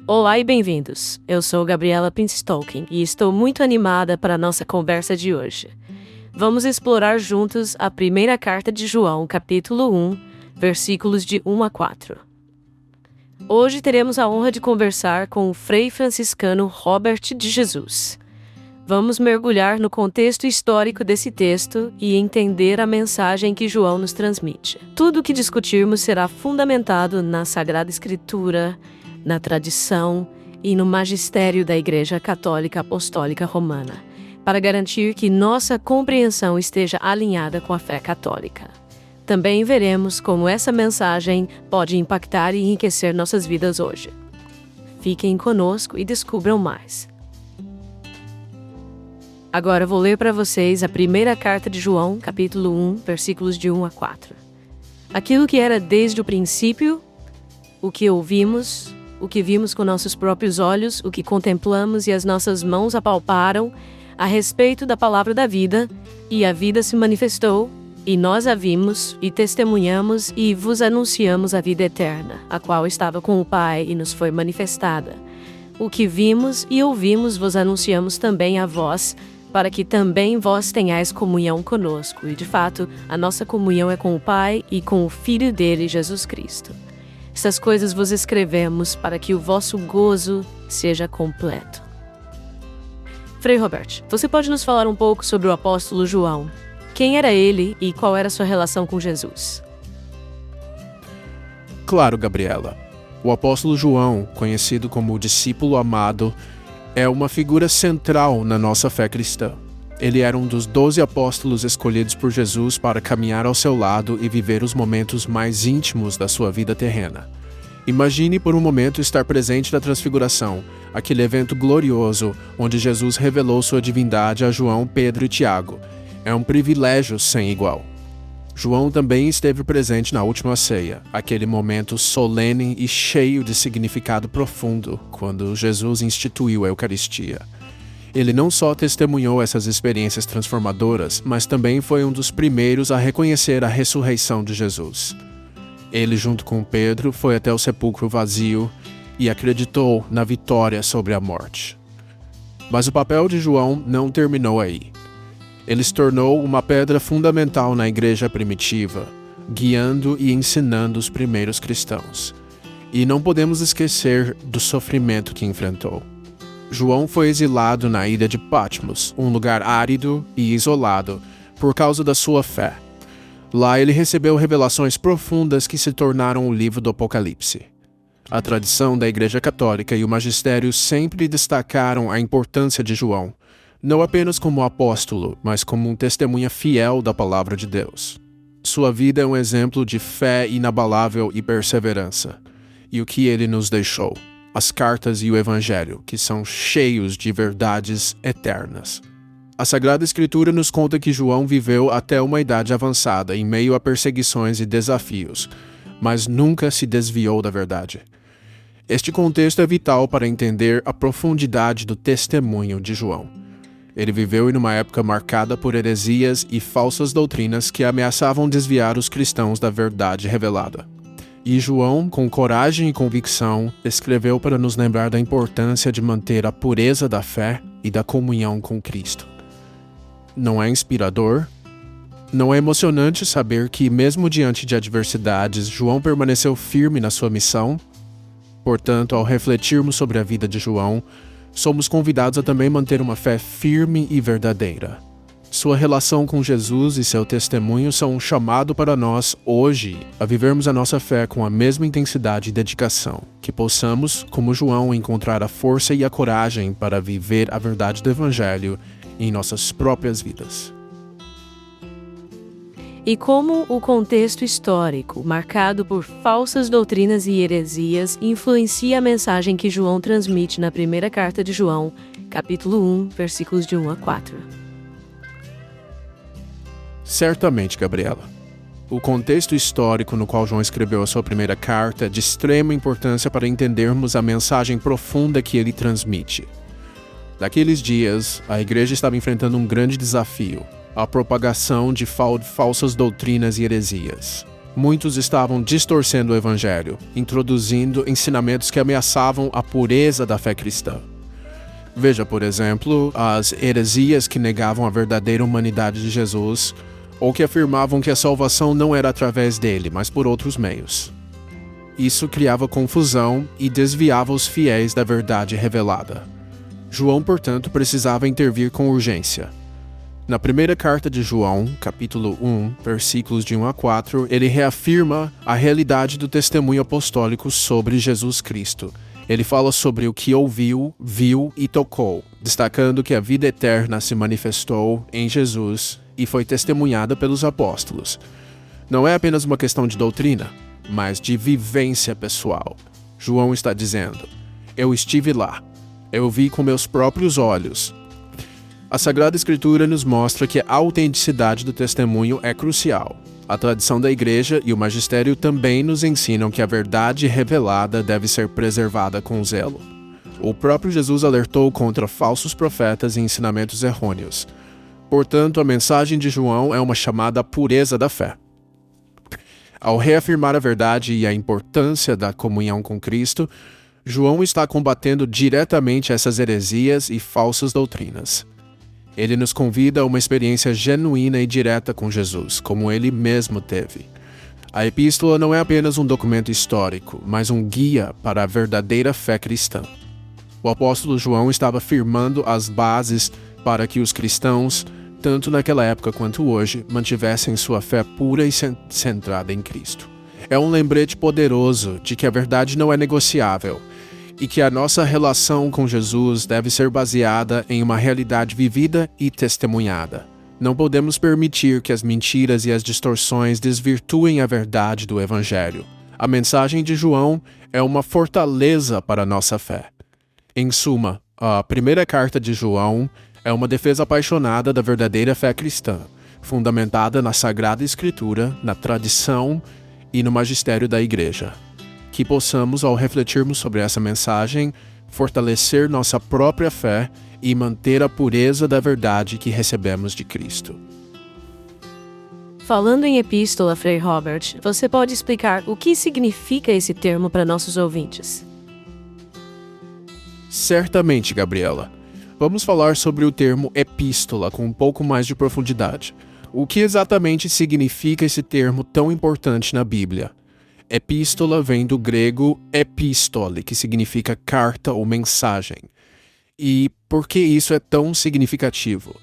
Olá e bem-vindos. Eu sou Gabriela Pinstolken e estou muito animada para a nossa conversa de hoje. Vamos explorar juntos a primeira carta de João, capítulo 1, versículos de 1 a 4. Hoje teremos a honra de conversar com o frei franciscano Robert de Jesus. Vamos mergulhar no contexto histórico desse texto e entender a mensagem que João nos transmite. Tudo o que discutirmos será fundamentado na Sagrada Escritura, na tradição e no magistério da Igreja Católica Apostólica Romana, para garantir que nossa compreensão esteja alinhada com a fé católica. Também veremos como essa mensagem pode impactar e enriquecer nossas vidas hoje. Fiquem conosco e descubram mais. Agora vou ler para vocês a primeira carta de João, capítulo 1, versículos de 1 a 4. Aquilo que era desde o princípio, o que ouvimos, o que vimos com nossos próprios olhos, o que contemplamos e as nossas mãos apalparam, a respeito da palavra da vida, e a vida se manifestou, e nós a vimos, e testemunhamos, e vos anunciamos a vida eterna, a qual estava com o Pai e nos foi manifestada. O que vimos e ouvimos vos anunciamos também a vós, para que também vós tenhais comunhão conosco, e de fato, a nossa comunhão é com o Pai e com o Filho dele, Jesus Cristo. Essas coisas vos escrevemos para que o vosso gozo seja completo. Frei Robert, você pode nos falar um pouco sobre o apóstolo João? Quem era ele e qual era a sua relação com Jesus? Claro, Gabriela. O apóstolo João, conhecido como o discípulo amado, é uma figura central na nossa fé cristã. Ele era um dos 12 apóstolos escolhidos por Jesus para caminhar ao seu lado e viver os momentos mais íntimos da sua vida terrena. Imagine por um momento estar presente na Transfiguração, aquele evento glorioso onde Jesus revelou sua divindade a João, Pedro e Tiago. É um privilégio sem igual. João também esteve presente na última ceia, aquele momento solene e cheio de significado profundo, quando Jesus instituiu a Eucaristia. Ele não só testemunhou essas experiências transformadoras, mas também foi um dos primeiros a reconhecer a ressurreição de Jesus. Ele, junto com Pedro, foi até o sepulcro vazio e acreditou na vitória sobre a morte. Mas o papel de João não terminou aí. Ele se tornou uma pedra fundamental na igreja primitiva, guiando e ensinando os primeiros cristãos. E não podemos esquecer do sofrimento que enfrentou. João foi exilado na ilha de Patmos, um lugar árido e isolado, por causa da sua fé. Lá ele recebeu revelações profundas que se tornaram o livro do Apocalipse. A tradição da Igreja Católica e o magistério sempre destacaram a importância de João, não apenas como apóstolo, mas como um testemunha fiel da palavra de Deus. Sua vida é um exemplo de fé inabalável e perseverança. E o que ele nos deixou? As cartas e o Evangelho, que são cheios de verdades eternas. A Sagrada Escritura nos conta que João viveu até uma idade avançada, em meio a perseguições e desafios, mas nunca se desviou da verdade. Este contexto é vital para entender a profundidade do testemunho de João. Ele viveu em uma época marcada por heresias e falsas doutrinas que ameaçavam desviar os cristãos da verdade revelada. E João, com coragem e convicção, escreveu para nos lembrar da importância de manter a pureza da fé e da comunhão com Cristo. Não é inspirador? Não é emocionante saber que, mesmo diante de adversidades, João permaneceu firme na sua missão? Portanto, ao refletirmos sobre a vida de João, somos convidados a também manter uma fé firme e verdadeira. Sua relação com Jesus e seu testemunho são um chamado para nós, hoje, a vivermos a nossa fé com a mesma intensidade e dedicação, que possamos, como João, encontrar a força e a coragem para viver a verdade do Evangelho em nossas próprias vidas. E como o contexto histórico, marcado por falsas doutrinas e heresias, influencia a mensagem que João transmite na primeira carta de João, capítulo 1, versículos de 1 a 4. Certamente, Gabriela. O contexto histórico no qual João escreveu a sua primeira carta é de extrema importância para entendermos a mensagem profunda que ele transmite. Naqueles dias, a igreja estava enfrentando um grande desafio: a propagação de falsas doutrinas e heresias. muitos estavam distorcendo o evangelho, introduzindo ensinamentos que ameaçavam a pureza da fé cristã. Veja, por exemplo, as heresias que negavam a verdadeira humanidade de Jesus, ou que afirmavam que a salvação não era através dele, mas por outros meios. Isso criava confusão e desviava os fiéis da verdade revelada. João, portanto, precisava intervir com urgência. Na primeira carta de João, capítulo 1, versículos de 1 a 4, ele reafirma a realidade do testemunho apostólico sobre Jesus Cristo. Ele fala sobre o que ouviu, viu e tocou, destacando que a vida eterna se manifestou em Jesus e foi testemunhada pelos apóstolos. Não é apenas uma questão de doutrina, mas de vivência pessoal. João está dizendo: eu estive lá, eu vi com meus próprios olhos. A Sagrada Escritura nos mostra que a autenticidade do testemunho é crucial. A tradição da Igreja e o magistério também nos ensinam que a verdade revelada deve ser preservada com zelo. O próprio Jesus alertou contra falsos profetas e ensinamentos errôneos. Portanto, a mensagem de João é uma chamada à pureza da fé. Ao reafirmar a verdade e a importância da comunhão com Cristo, João está combatendo diretamente essas heresias e falsas doutrinas. Ele nos convida a uma experiência genuína e direta com Jesus, como ele mesmo teve. A epístola não é apenas um documento histórico, mas um guia para a verdadeira fé cristã. O apóstolo João estava firmando as bases para que os cristãos, tanto naquela época quanto hoje, mantivessem sua fé pura e centrada em Cristo. É um lembrete poderoso de que a verdade não é negociável e que a nossa relação com Jesus deve ser baseada em uma realidade vivida e testemunhada. Não podemos permitir que as mentiras e as distorções desvirtuem a verdade do Evangelho. A mensagem de João é uma fortaleza para a nossa fé. Em suma, a primeira carta de João é uma defesa apaixonada da verdadeira fé cristã, fundamentada na Sagrada Escritura, na tradição e no magistério da Igreja. Que possamos, ao refletirmos sobre essa mensagem, fortalecer nossa própria fé e manter a pureza da verdade que recebemos de Cristo. Falando em epístola, Frei Robert, você pode explicar o que significa esse termo para nossos ouvintes? Certamente, Gabriela. Vamos falar sobre o termo epístola com um pouco mais de profundidade. O que exatamente significa esse termo tão importante na Bíblia? Epístola vem do grego epistole, que significa carta ou mensagem. E por que isso é tão significativo?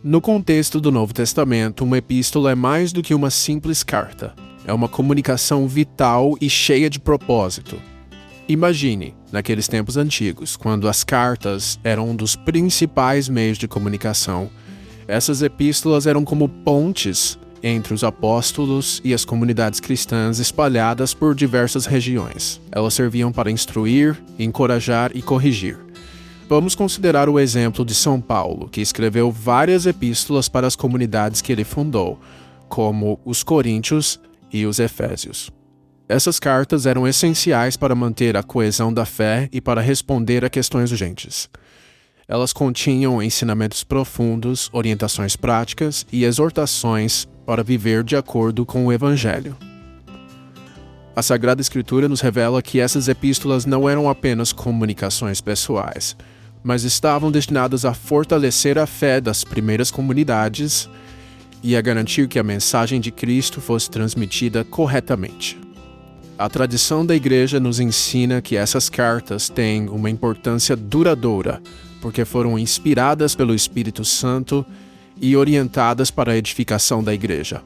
No contexto do Novo Testamento, uma epístola é mais do que uma simples carta. É uma comunicação vital e cheia de propósito. Imagine, naqueles tempos antigos, quando as cartas eram um dos principais meios de comunicação. Essas epístolas eram como pontes entre os apóstolos e as comunidades cristãs espalhadas por diversas regiões. Elas serviam para instruir, encorajar e corrigir. Vamos considerar o exemplo de São Paulo, que escreveu várias epístolas para as comunidades que ele fundou, como os Coríntios e os Efésios. Essas cartas eram essenciais para manter a coesão da fé e para responder a questões urgentes. Elas continham ensinamentos profundos, orientações práticas e exortações para viver de acordo com o Evangelho. A Sagrada Escritura nos revela que essas epístolas não eram apenas comunicações pessoais, mas estavam destinadas a fortalecer a fé das primeiras comunidades e a garantir que a mensagem de Cristo fosse transmitida corretamente. A tradição da Igreja nos ensina que essas cartas têm uma importância duradoura, porque foram inspiradas pelo Espírito Santo e orientadas para a edificação da Igreja.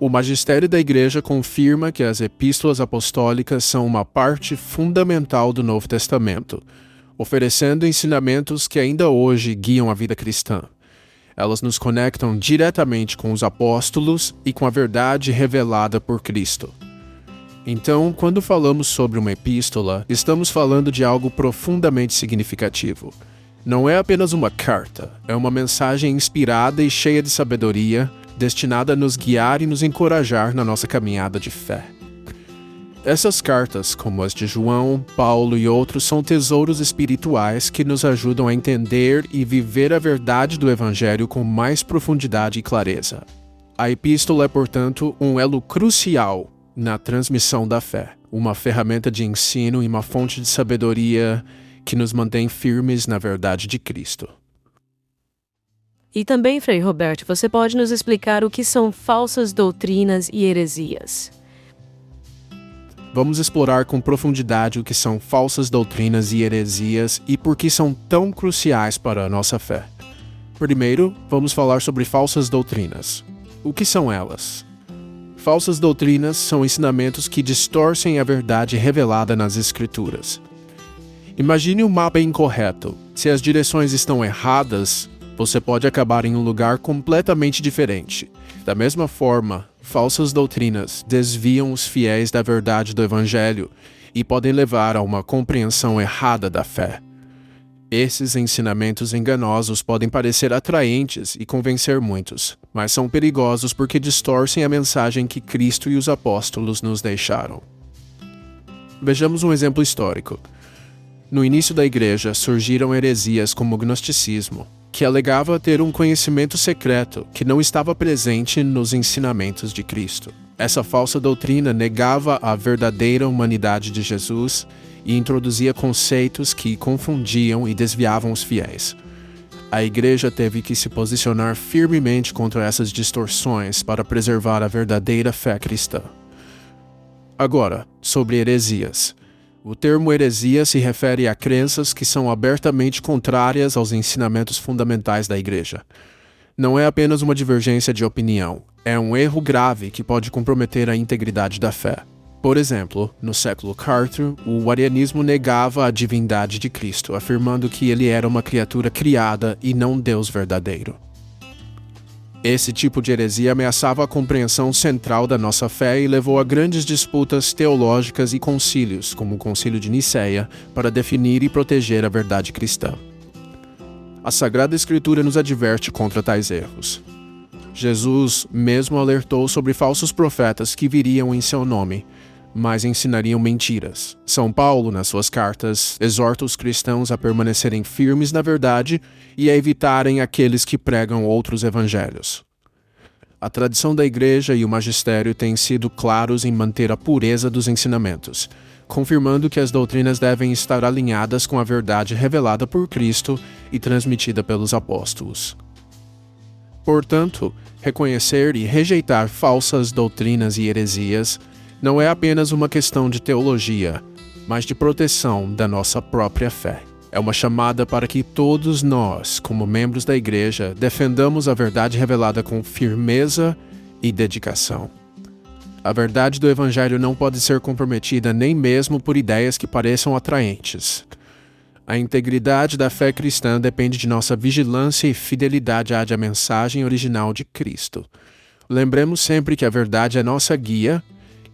O magistério da Igreja confirma que as epístolas apostólicas são uma parte fundamental do Novo Testamento, oferecendo ensinamentos que ainda hoje guiam a vida cristã. Elas nos conectam diretamente com os apóstolos e com a verdade revelada por Cristo. Então, quando falamos sobre uma epístola, estamos falando de algo profundamente significativo. Não é apenas uma carta, é uma mensagem inspirada e cheia de sabedoria, destinada a nos guiar e nos encorajar na nossa caminhada de fé. Essas cartas, como as de João, Paulo e outros, são tesouros espirituais que nos ajudam a entender e viver a verdade do Evangelho com mais profundidade e clareza. A epístola é, portanto, um elo crucial na transmissão da fé, uma ferramenta de ensino e uma fonte de sabedoria que nos mantém firmes na verdade de Cristo. E também, Frei Roberto, você pode nos explicar o que são falsas doutrinas e heresias? Vamos explorar com profundidade o que são falsas doutrinas e heresias e por que são tão cruciais para a nossa fé. Primeiro, vamos falar sobre falsas doutrinas. O que são elas? Falsas doutrinas são ensinamentos que distorcem a verdade revelada nas Escrituras. Imagine um mapa incorreto. Se as direções estão erradas, você pode acabar em um lugar completamente diferente. Da mesma forma, falsas doutrinas desviam os fiéis da verdade do Evangelho e podem levar a uma compreensão errada da fé. Esses ensinamentos enganosos podem parecer atraentes e convencer muitos, mas são perigosos porque distorcem a mensagem que Cristo e os apóstolos nos deixaram. Vejamos um exemplo histórico. No início da Igreja surgiram heresias como o gnosticismo, que alegava ter um conhecimento secreto que não estava presente nos ensinamentos de Cristo. Essa falsa doutrina negava a verdadeira humanidade de Jesus e introduzia conceitos que confundiam e desviavam os fiéis. A Igreja teve que se posicionar firmemente contra essas distorções para preservar a verdadeira fé cristã. Agora, sobre heresias. O termo heresia se refere a crenças que são abertamente contrárias aos ensinamentos fundamentais da Igreja. Não é apenas uma divergência de opinião, é um erro grave que pode comprometer a integridade da fé. Por exemplo, no século IV, o arianismo negava a divindade de Cristo, afirmando que ele era uma criatura criada e não Deus verdadeiro. Esse tipo de heresia ameaçava a compreensão central da nossa fé e levou a grandes disputas teológicas e concílios, como o Concílio de Nicéia, para definir e proteger a verdade cristã. A Sagrada Escritura nos adverte contra tais erros. Jesus mesmo alertou sobre falsos profetas que viriam em seu nome, mas ensinariam mentiras. São Paulo, nas suas cartas, exorta os cristãos a permanecerem firmes na verdade e a evitarem aqueles que pregam outros evangelhos. A tradição da Igreja e o magistério têm sido claros em manter a pureza dos ensinamentos, confirmando que as doutrinas devem estar alinhadas com a verdade revelada por Cristo e transmitida pelos apóstolos. Portanto, reconhecer e rejeitar falsas doutrinas e heresias não é apenas uma questão de teologia, mas de proteção da nossa própria fé. É uma chamada para que todos nós, como membros da Igreja, defendamos a verdade revelada com firmeza e dedicação. A verdade do Evangelho não pode ser comprometida nem mesmo por ideias que pareçam atraentes. A integridade da fé cristã depende de nossa vigilância e fidelidade à mensagem original de Cristo. Lembremos sempre que a verdade é nossa guia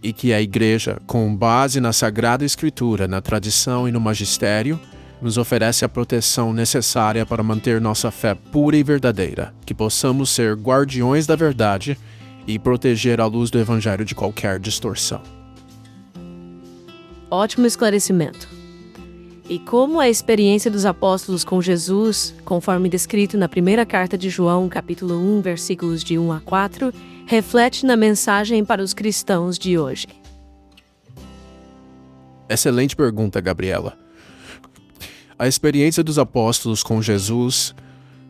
e que a Igreja, com base na Sagrada Escritura, na tradição e no magistério, nos oferece a proteção necessária para manter nossa fé pura e verdadeira, que possamos ser guardiões da verdade e proteger a luz do Evangelho de qualquer distorção. Ótimo esclarecimento. E como a experiência dos apóstolos com Jesus, conforme descrito na primeira carta de João, capítulo 1, versículos de 1 a 4, reflete na mensagem para os cristãos de hoje? Excelente pergunta, Gabriela. A experiência dos apóstolos com Jesus,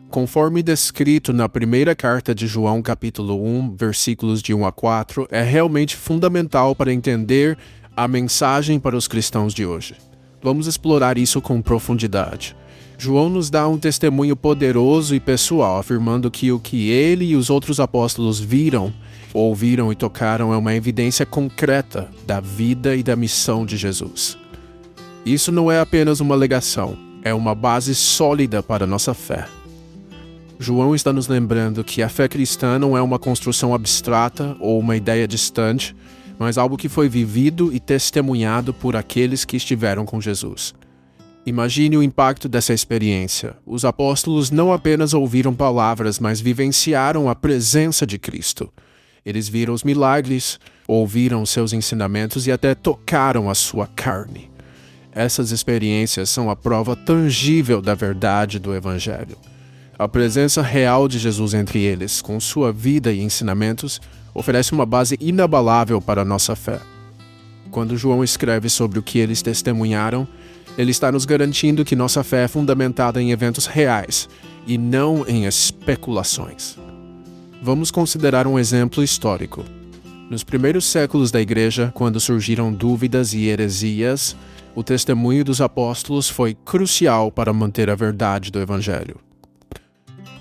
conforme descrito na primeira carta de João, capítulo 1, versículos de 1 a 4, é realmente fundamental para entender a mensagem para os cristãos de hoje. Vamos explorar isso com profundidade. João nos dá um testemunho poderoso e pessoal, afirmando que o que ele e os outros apóstolos viram, ouviram e tocaram é uma evidência concreta da vida e da missão de Jesus. Isso não é apenas uma alegação, é uma base sólida para a nossa fé. João está nos lembrando que a fé cristã não é uma construção abstrata ou uma ideia distante, mas algo que foi vivido e testemunhado por aqueles que estiveram com Jesus. Imagine o impacto dessa experiência. Os apóstolos não apenas ouviram palavras, mas vivenciaram a presença de Cristo. Eles viram os milagres, ouviram seus ensinamentos e até tocaram a sua carne. Essas experiências são a prova tangível da verdade do Evangelho. A presença real de Jesus entre eles, com sua vida e ensinamentos, oferece uma base inabalável para a nossa fé. Quando João escreve sobre o que eles testemunharam, ele está nos garantindo que nossa fé é fundamentada em eventos reais e não em especulações. Vamos considerar um exemplo histórico. Nos primeiros séculos da Igreja, quando surgiram dúvidas e heresias, o testemunho dos apóstolos foi crucial para manter a verdade do Evangelho.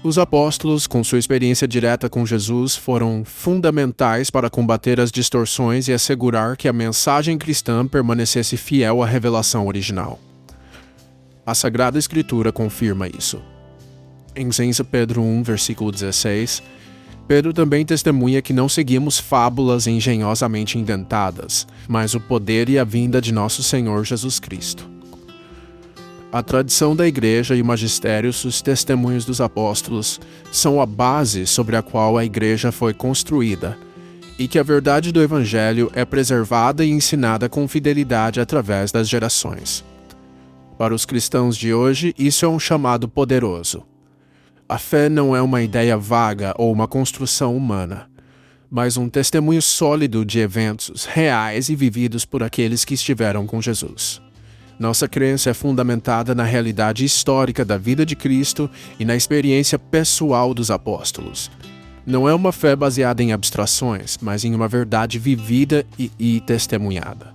Os apóstolos, com sua experiência direta com Jesus, foram fundamentais para combater as distorções e assegurar que a mensagem cristã permanecesse fiel à revelação original. A Sagrada Escritura confirma isso. Em 2 Pedro 1, versículo 16, Pedro também testemunha que não seguimos fábulas engenhosamente inventadas, mas o poder e a vinda de nosso Senhor Jesus Cristo. A tradição da Igreja e o magistério, os testemunhos dos apóstolos, são a base sobre a qual a Igreja foi construída, e que a verdade do Evangelho é preservada e ensinada com fidelidade através das gerações. Para os cristãos de hoje, isso é um chamado poderoso. A fé não é uma ideia vaga ou uma construção humana, mas um testemunho sólido de eventos reais e vividos por aqueles que estiveram com Jesus. Nossa crença é fundamentada na realidade histórica da vida de Cristo e na experiência pessoal dos apóstolos. Não é uma fé baseada em abstrações, mas em uma verdade vivida e testemunhada.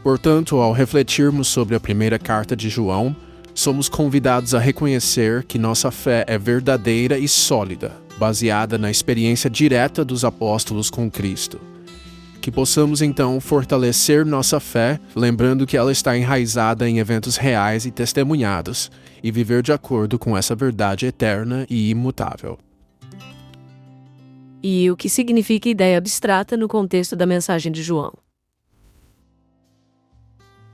Portanto, ao refletirmos sobre a primeira carta de João, somos convidados a reconhecer que nossa fé é verdadeira e sólida, baseada na experiência direta dos apóstolos com Cristo. Que possamos então fortalecer nossa fé, lembrando que ela está enraizada em eventos reais e testemunhados, e viver de acordo com essa verdade eterna e imutável. E o que significa ideia abstrata no contexto da mensagem de João?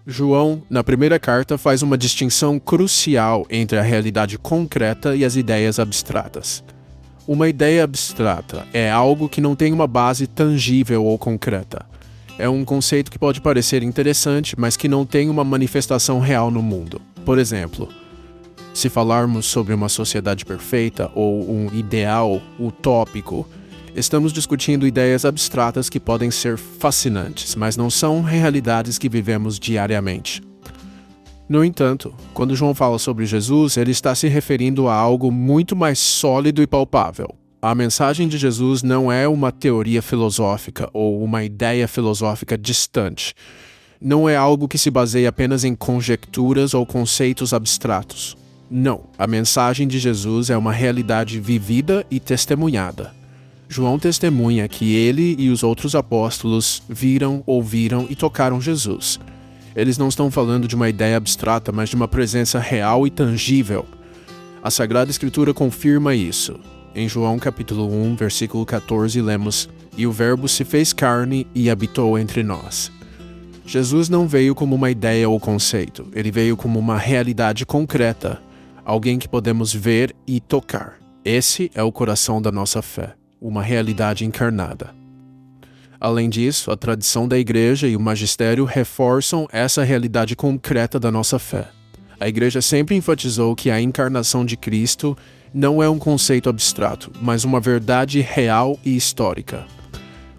João, na primeira carta, faz uma distinção crucial entre a realidade concreta e as ideias abstratas. Uma ideia abstrata é algo que não tem uma base tangível ou concreta. É um conceito que pode parecer interessante, mas que não tem uma manifestação real no mundo. Por exemplo, se falarmos sobre uma sociedade perfeita ou um ideal utópico, estamos discutindo ideias abstratas que podem ser fascinantes, mas não são realidades que vivemos diariamente. No entanto, quando João fala sobre Jesus, ele está se referindo a algo muito mais sólido e palpável. A mensagem de Jesus não é uma teoria filosófica ou uma ideia filosófica distante. Não é algo que se baseia apenas em conjecturas ou conceitos abstratos. Não, a mensagem de Jesus é uma realidade vivida e testemunhada. João testemunha que ele e os outros apóstolos viram, ouviram e tocaram Jesus. Eles não estão falando de uma ideia abstrata, mas de uma presença real e tangível. A Sagrada Escritura confirma isso. Em João capítulo 1, versículo 14, lemos: "E o Verbo se fez carne e habitou entre nós." Jesus não veio como uma ideia ou conceito, ele veio como uma realidade concreta, alguém que podemos ver e tocar. Esse é o coração da nossa fé, uma realidade encarnada. Além disso, a tradição da Igreja e o magistério reforçam essa realidade concreta da nossa fé. A Igreja sempre enfatizou que a encarnação de Cristo não é um conceito abstrato, mas uma verdade real e histórica.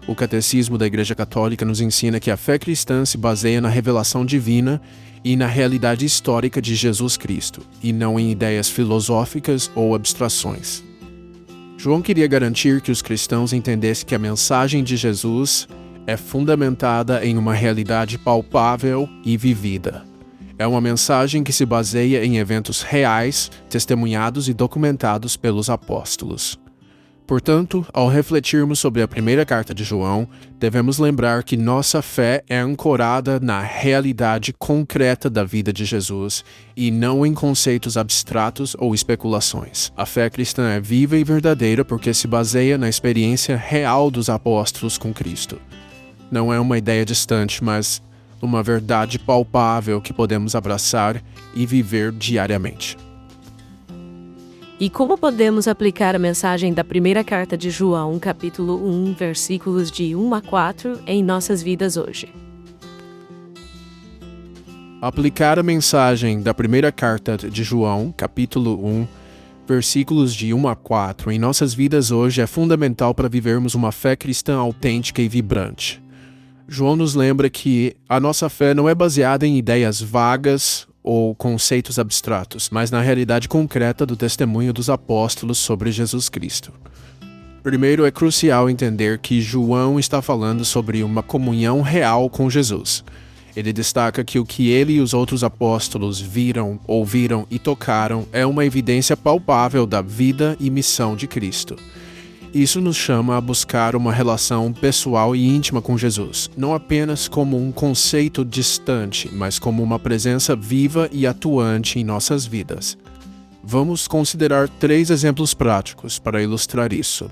O Catecismo da Igreja Católica nos ensina que a fé cristã se baseia na revelação divina e na realidade histórica de Jesus Cristo, e não em ideias filosóficas ou abstrações. João queria garantir que os cristãos entendessem que a mensagem de Jesus é fundamentada em uma realidade palpável e vivida. É uma mensagem que se baseia em eventos reais, testemunhados e documentados pelos apóstolos. Portanto, ao refletirmos sobre a primeira carta de João, devemos lembrar que nossa fé é ancorada na realidade concreta da vida de Jesus e não em conceitos abstratos ou especulações. A fé cristã é viva e verdadeira porque se baseia na experiência real dos apóstolos com Cristo. Não é uma ideia distante, mas uma verdade palpável que podemos abraçar e viver diariamente. E como podemos aplicar a mensagem da primeira carta de João, capítulo 1, versículos de 1 a 4, em nossas vidas hoje? Aplicar a mensagem da primeira carta de João, capítulo 1, versículos de 1 a 4, em nossas vidas hoje é fundamental para vivermos uma fé cristã autêntica e vibrante. João nos lembra que a nossa fé não é baseada em ideias vagas ou conceitos abstratos, mas na realidade concreta do testemunho dos apóstolos sobre Jesus Cristo. Primeiro, é crucial entender que João está falando sobre uma comunhão real com Jesus. Ele destaca que o que ele e os outros apóstolos viram, ouviram e tocaram é uma evidência palpável da vida e missão de Cristo. Isso nos chama a buscar uma relação pessoal e íntima com Jesus, não apenas como um conceito distante, mas como uma presença viva e atuante em nossas vidas. Vamos considerar 3 exemplos práticos para ilustrar isso.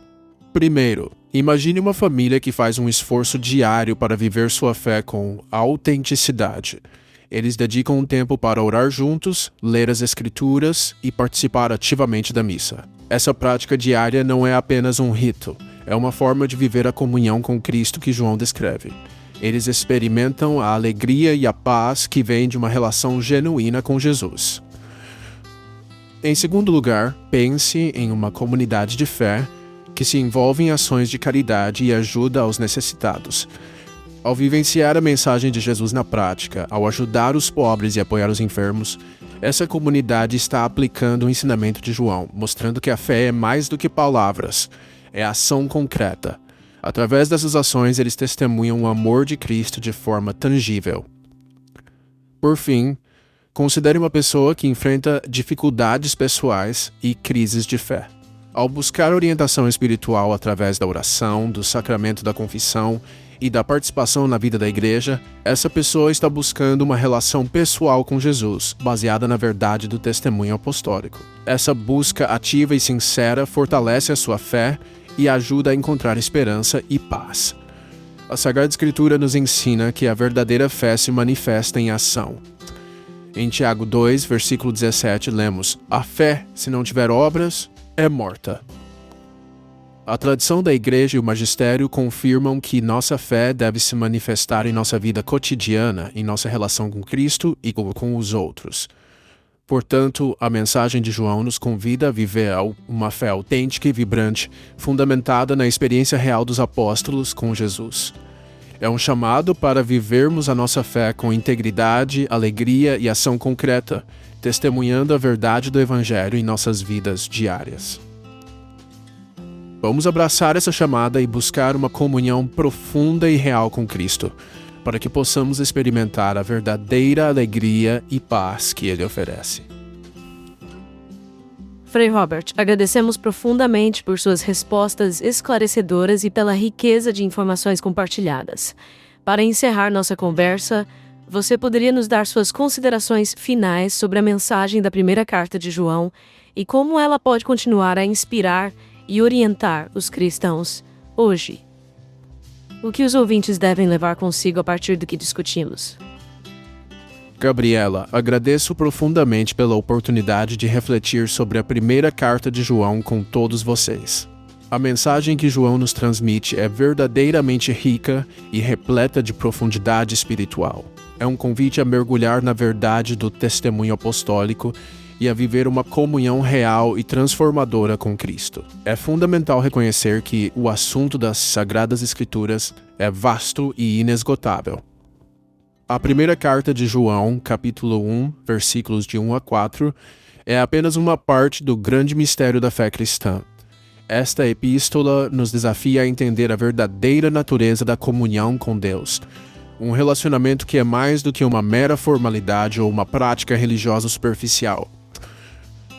Primeiro, imagine uma família que faz um esforço diário para viver sua fé com autenticidade. Eles dedicam um tempo para orar juntos, ler as Escrituras e participar ativamente da missa. Essa prática diária não é apenas um rito, é uma forma de viver a comunhão com Cristo que João descreve. Eles experimentam a alegria e a paz que vem de uma relação genuína com Jesus. Em segundo lugar, pense em uma comunidade de fé que se envolve em ações de caridade e ajuda aos necessitados. Ao vivenciar a mensagem de Jesus na prática, ao ajudar os pobres e apoiar os enfermos, essa comunidade está aplicando o ensinamento de João, mostrando que a fé é mais do que palavras, é ação concreta. Através dessas ações, eles testemunham o amor de Cristo de forma tangível. Por fim, considere uma pessoa que enfrenta dificuldades pessoais e crises de fé. Ao buscar orientação espiritual através da oração, do sacramento da confissão e da participação na vida da igreja, essa pessoa está buscando uma relação pessoal com Jesus, baseada na verdade do testemunho apostólico. Essa busca ativa e sincera fortalece a sua fé e ajuda a encontrar esperança e paz. A Sagrada Escritura nos ensina que a verdadeira fé se manifesta em ação. Em Tiago 2, versículo 17, lemos: "A fé, se não tiver obras, é morta." A tradição da Igreja e o magistério confirmam que nossa fé deve se manifestar em nossa vida cotidiana, em nossa relação com Cristo e com os outros. Portanto, a mensagem de João nos convida a viver uma fé autêntica e vibrante, fundamentada na experiência real dos apóstolos com Jesus. É um chamado para vivermos a nossa fé com integridade, alegria e ação concreta, testemunhando a verdade do Evangelho em nossas vidas diárias. Vamos abraçar essa chamada e buscar uma comunhão profunda e real com Cristo, para que possamos experimentar a verdadeira alegria e paz que Ele oferece. Frei Robert, agradecemos profundamente por suas respostas esclarecedoras e pela riqueza de informações compartilhadas. Para encerrar nossa conversa, você poderia nos dar suas considerações finais sobre a mensagem da primeira carta de João e como ela pode continuar a inspirar e orientar os cristãos hoje? O que os ouvintes devem levar consigo a partir do que discutimos? Gabriela, agradeço profundamente pela oportunidade de refletir sobre a primeira carta de João com todos vocês. A mensagem que João nos transmite é verdadeiramente rica e repleta de profundidade espiritual. É um convite a mergulhar na verdade do testemunho apostólico e a viver uma comunhão real e transformadora com Cristo. É fundamental reconhecer que o assunto das Sagradas Escrituras é vasto e inesgotável. A primeira carta de João, capítulo 1, versículos de 1 a 4, é apenas uma parte do grande mistério da fé cristã. Esta epístola nos desafia a entender a verdadeira natureza da comunhão com Deus, um relacionamento que é mais do que uma mera formalidade ou uma prática religiosa superficial.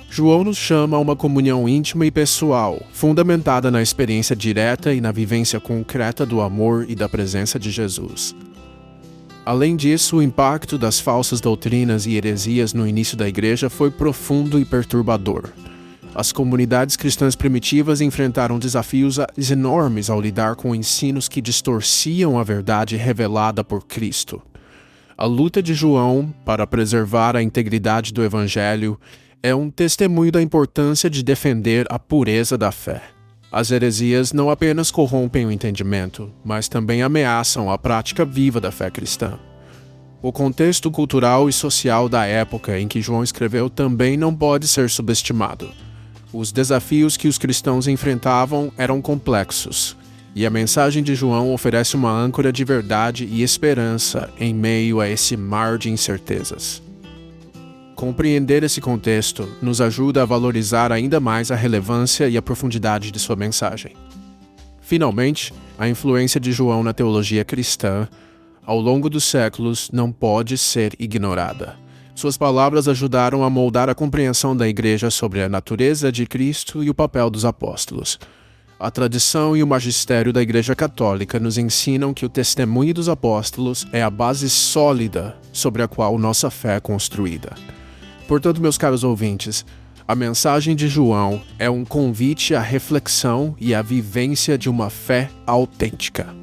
João nos chama a uma comunhão íntima e pessoal, fundamentada na experiência direta e na vivência concreta do amor e da presença de Jesus. Além disso, o impacto das falsas doutrinas e heresias no início da Igreja foi profundo e perturbador. As comunidades cristãs primitivas enfrentaram desafios enormes ao lidar com ensinos que distorciam a verdade revelada por Cristo. A luta de João para preservar a integridade do Evangelho é um testemunho da importância de defender a pureza da fé. As heresias não apenas corrompem o entendimento, mas também ameaçam a prática viva da fé cristã. O contexto cultural e social da época em que João escreveu também não pode ser subestimado. Os desafios que os cristãos enfrentavam eram complexos, e a mensagem de João oferece uma âncora de verdade e esperança em meio a esse mar de incertezas. Compreender esse contexto nos ajuda a valorizar ainda mais a relevância e a profundidade de sua mensagem. Finalmente, a influência de João na teologia cristã, ao longo dos séculos, não pode ser ignorada. Suas palavras ajudaram a moldar a compreensão da Igreja sobre a natureza de Cristo e o papel dos apóstolos. A tradição e o magistério da Igreja Católica nos ensinam que o testemunho dos apóstolos é a base sólida sobre a qual nossa fé é construída. Portanto, meus caros ouvintes, a mensagem de João é um convite à reflexão e à vivência de uma fé autêntica.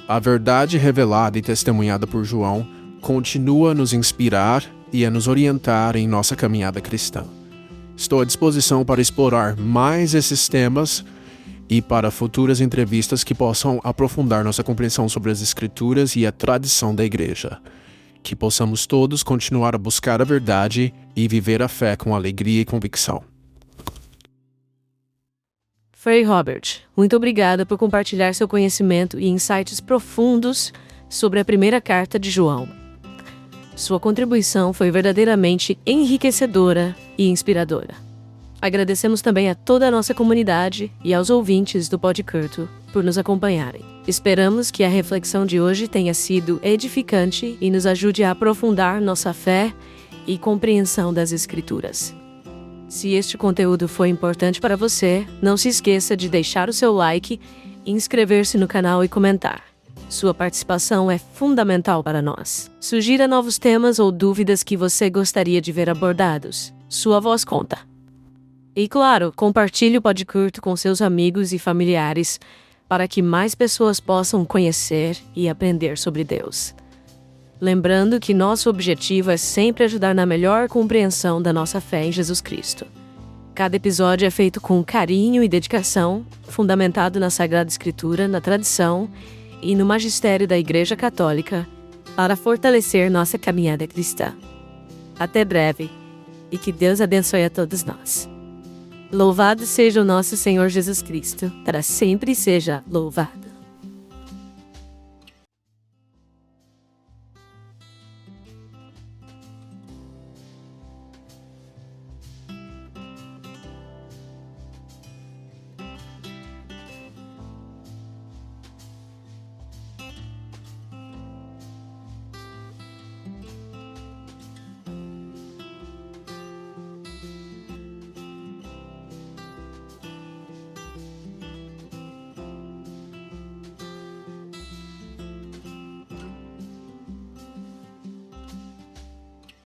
A verdade revelada e testemunhada por João continua a nos inspirar e a nos orientar em nossa caminhada cristã. Estou à disposição para explorar mais esses temas e para futuras entrevistas que possam aprofundar nossa compreensão sobre as Escrituras e a tradição da Igreja. Que possamos todos continuar a buscar a verdade e viver a fé com alegria e convicção. Frei Robert, muito obrigada por compartilhar seu conhecimento e insights profundos sobre a primeira carta de João. Sua contribuição foi verdadeiramente enriquecedora e inspiradora. Agradecemos também a toda a nossa comunidade e aos ouvintes do Podcurto por nos acompanharem. Esperamos que a reflexão de hoje tenha sido edificante e nos ajude a aprofundar nossa fé e compreensão das Escrituras. Se este conteúdo foi importante para você, não se esqueça de deixar o seu like, inscrever-se no canal e comentar. Sua participação é fundamental para nós. Sugira novos temas ou dúvidas que você gostaria de ver abordados. Sua voz conta. E claro, compartilhe o Podcurto com seus amigos e familiares para que mais pessoas possam conhecer e aprender sobre Deus. Lembrando que nosso objetivo é sempre ajudar na melhor compreensão da nossa fé em Jesus Cristo. Cada episódio é feito com carinho e dedicação, fundamentado na Sagrada Escritura, na tradição e no magistério da Igreja Católica, para fortalecer nossa caminhada cristã. Até breve, e que Deus abençoe a todos nós. Louvado seja o nosso Senhor Jesus Cristo, para sempre seja louvado.